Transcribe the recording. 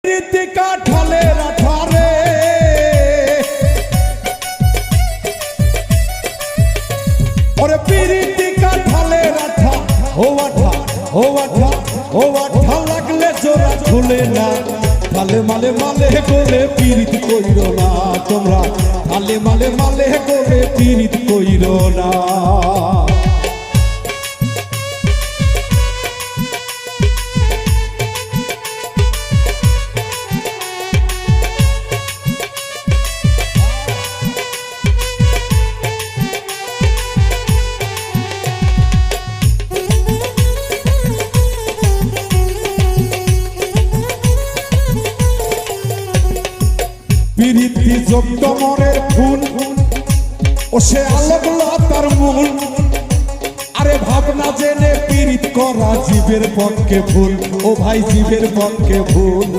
প্রীতি কাঠালের আঠারে ওরে প্রীতি কাঠালের আঠা ও আঠা ও আঠা ও আঠা লাগলে জোড়া ঝুলে না মালে মালে মালে করে পীড়িত কইরো না তোমরা মালে মালে মালে করে পীড়িত কইরো না প্রীতি যোগ্য মনের ফুল ও সে আলোকলা তার মূল আরে ভাবনা জেনে পীড়িত করা জীবের পক্ষে ভুল ও ভাই জীবের পক্ষে ভুল